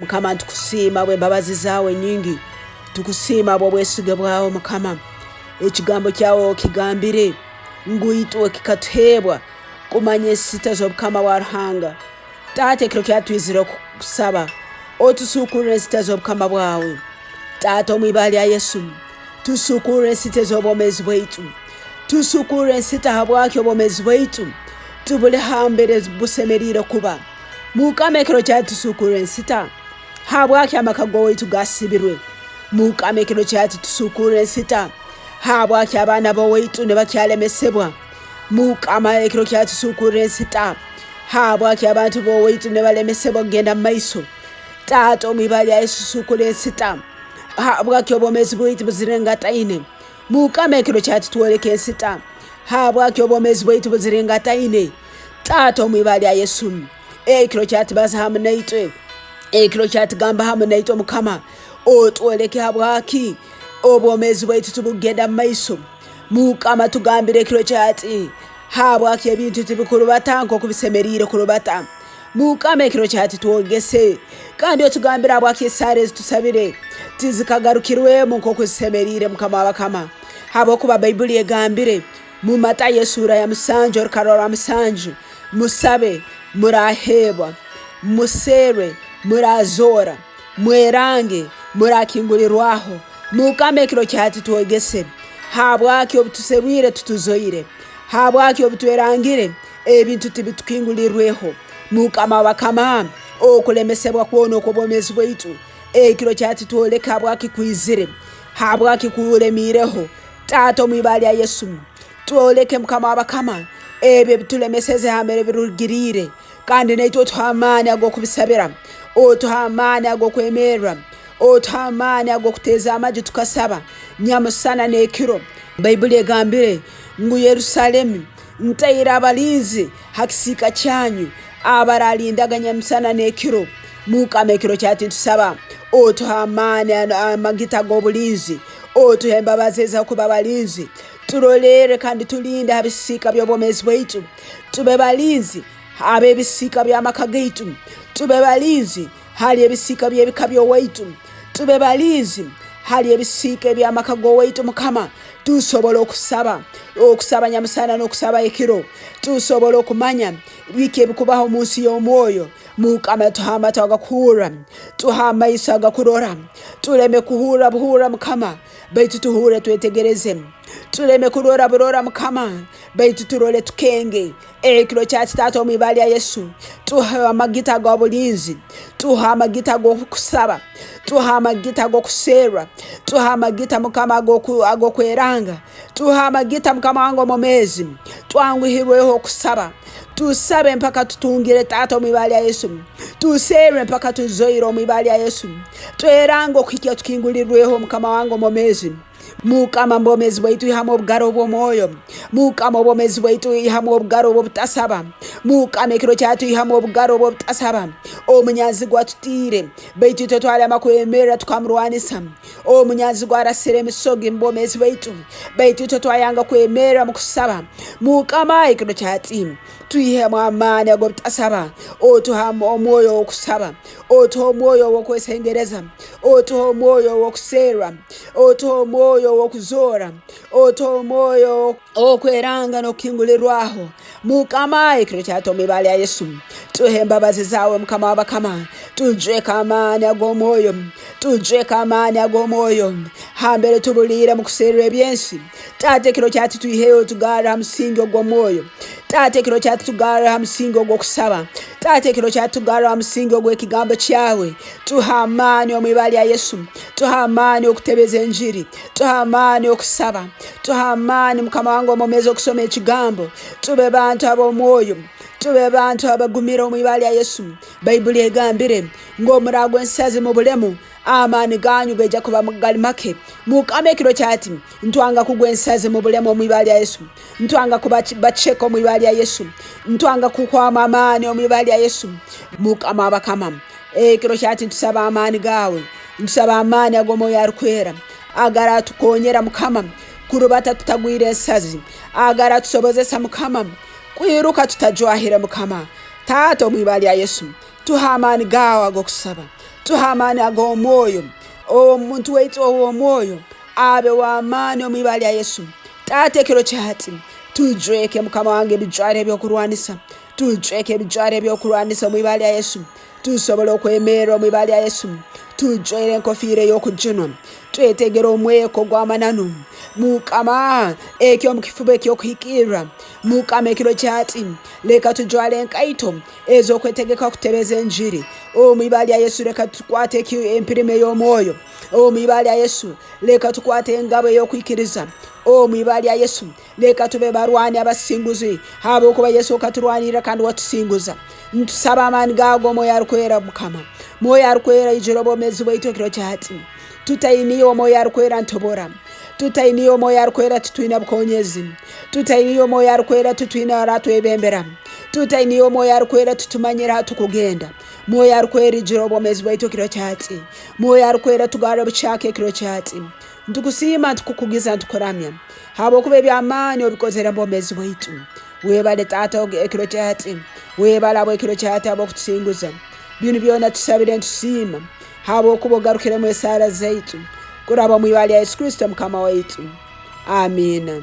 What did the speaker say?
Mukama tukusima bwe mbabazi zawe nyingi, tukusima bwe bwesige bwawe Mukama. Ekigambo kyawe kigambire nguyitwe kikatuhebwa kumanya esita z'obukama wa Ruhanga. Taata ekiro kyatwizire kusaba otusukurire esita z'obukama bwawe. Taata omwibali ya Yesu tusukurire esita z'obwomezi bwaitu, tusukurire esita habwaki obwomezi bwaitu tubule hambere busemerire kuba. Mukama ekiro kyatusukurire esita habwaki amakago waitu gasibirwe. Mukama ekiro kyatusukurire esita habwaki abana bawaitu ne bakyalemesebwa. Mukama ekiro kyatusukurire esita habwaki abantu bawaitu ne balemesebwa kugenda maiso. Taata omwibali ya Yesu sukurire esita habwaki obwomezi bwaitu buzirengataine. Mukama ekiro kyatutwoleke esita habwaki obwomezi bwaitu buzirengataine. Taata omwibali ya Yesu ekiro kyatubaza hamu naitwe, ekiro kyatugamba hamu naitwe Mukama otwoleke habwaki obwomezi bwaitu tubugenda maiso. Mukama tugambire ekiro kyati habwaki ebintu tibikulubata nko kubisemerire kulubata. Mukama ekiro kyati twogese kandi otugambira habwaki esare zitusabire tizikagarukirwemu nko kusemerire Mukama wabakama. Habwokuba Bayibuli egambire mu Matayo sura ya 7 rukarora 7 musabe murahebwa, musere murazora, mwerange murakingulirwaho. Mukama ekiro kyati twogese habwaki obutusebwire tutuzoire, habwaki obutwerangire ebintu tibitukingulirweho. Mukama wabakama okulemesebwa kwona okubomezi bwaitu ekiro kyati twoleka habwaki kwizire, habwaki kulemireho. Taata omwibali ya Yesu twoleke Mukama wabakama ebyo bitulemeseze hamere birugirire kandi naitwe tuhamanya agokubisabira, otuhamanya agokwemerera, otuhamanya agokuteza amaji tukasaba nyamusana nekiro. Bayibuli egambire ngu Yerusalemu ntaira abalinzi hakisika cyanyu abaralindaga nyamusana nekiro. Mukama ekiro kyati tusaba otuhamanya amagita gobulinzi, otuhemba bazeza kuba balinzi turolere kandi tulinde habisika byobomezi bwaitu. Tube balinzi abebisika byamaka gaitu, tube balinzi hali ebisika byebikabyo waitu, tube balinzi hali ebisika byamakago waitu. Mukama tusobola okusaba nyamusana n'okusaba ekiro, tusobola okumanya bike bikubaho munsi y'omwoyo. Mukama tuhama twagakura, tuhama isaga kurora, tuleme kuhura buhura Mukama baitu tuhure twetegereze, tuleme kurora burora Mukama baitu turole tukenge. Ekiro kyati Taata omwibali ya Yesu tuha amagita g'obulinzi, tuha amagita g'okusaba, tuha amagita g'okusera, tuha amagita Mukama agokweranga, tuha amagita Mukama wangu omumezi twanguhirweho okusaba. Tusabe mpaka tutungire Taata omwibali ya Yesu, tusere mpaka tuzoire omwibali ya Yesu, tweranga okuhikya tukingulirweho Mukama wangu omumezi. Mukama mbomezi bwaitu ihamo obugaro bw'omwoyo, Mukama obwomezi bwaitu ihamo obugaro bw'obutasaba, Mukama ekiro kyatu ihamo obugaro bw'obutasaba. Omunyazi gwatutire baitu tutwale amakwemerera tukamurwanisa, omunyazi gwarasire emisogi mbomezi bwaitu baitu tutwayanga kwemerera mukusaba. Mukama ekiro kyati tuyihemu amani ag'obutasaba, otuhama omwoyo w'okusaba, otuha omwoyo w'okwesengereza, otuha omwoyo w'okusera, otuha omwoyo w'okuzora, otuha omwoyo w'okweranga n'okukingulirwaho. Mukama ekiro kyati omwibali ya Yesu tuhe embabazi zawe Mukama wabakama, tujweka amani ag'omwoyo, tujweka amani ag'omwoyo hambere tubulire mukuserera ebyensi. Taata ekiro kyati tuyiheyo tugara musingi ogw'omwoyo, Taata ekiro kyati tugara musingi ogw'okusaba, Taata ekiro kyati tugara musingi ogw'ekigambo kyawe. Tuha amani omwibali ya Yesu, tuha amani okutebeza enjiri, tuha amani okusaba, tuha amani Mukama wangu omumezi okusoma ekigambo. Tube bantu ab'omwoyo, tube bantu abagumira omwibali ya Yesu. Bayibuli egambire ng'omurago ensazi mu bulemu amani ganyu geja kuba gali make. Mukama ekiro kyati ntwanga kugwa ensazi mu bulemu omwibali ya Yesu, ntwanga kuba bacheko omwibali ya Yesu, ntwanga kukwama amani omwibali ya Yesu. Mukama abakama ekiro kyati tusaba amani gawe, tusaba amani ag'omwoyo arukwera agara tukonyera Mukama kurubata tutagwire ensazi, agara tusobozesa Mukama kwiruka tutajwahira Mukama. Taata omwibali ya Yesu tuha amani gawe ag'okusaba, tuhamane ago moyo omuntu waitu owo moyo abe wamani omwibali ya Yesu. Tate kiro chati tujweke mukama wange bijware byokurwanisa, tujweke bijware byokurwanisa omwibali ya Yesu, tusobole okwemera omwibali ya Yesu, tujwere enkofire y'okujunwa, twetegera omweko gw'amananu mukama ekyo mukifuba ekyokuhikirwa mukama ekiro chati leka tujwale enkaito ezokwetegeka kutebeza enjiri omwibali ya Yesu. Leka tukwate empirime y'omwoyo omwibali ya Yesu. Leka tukwate engabo ey'okwikiriza omwibali ya Yesu. Leka tube barwani abasinguzi habwokuba Yesu katurwanira kandi watusinguza. Ntusaba amani gago moyo arukwera mukama, moyo arukwera ijoro bomezi bwaitu ekiro chati tutainiyo moyo arukwera ntobora, tutainiyo moyo arukwera tutuina bukonyezi, tutainiyo moyo arukwera tutuina ratu ebembera, tutainiyo moyo arukwera tutumanyira tukugenda, moyo arukwera ijoro bomezi bwaitu ekiro chati, moyo arukwera tugara buchake ekiro chati. Ntukusima tukukugiza ntukuramya habwokuba ebyamani obikozera bomezi bwaitu. Webale Taata ekiro chati, webala abo ekiro chati abo kutusinguza binu byona tusabire ntusima habwokuba ogarukire mu esara zaitu kuraba mwibali ya Yesu Kristo mukama waitu. Amina.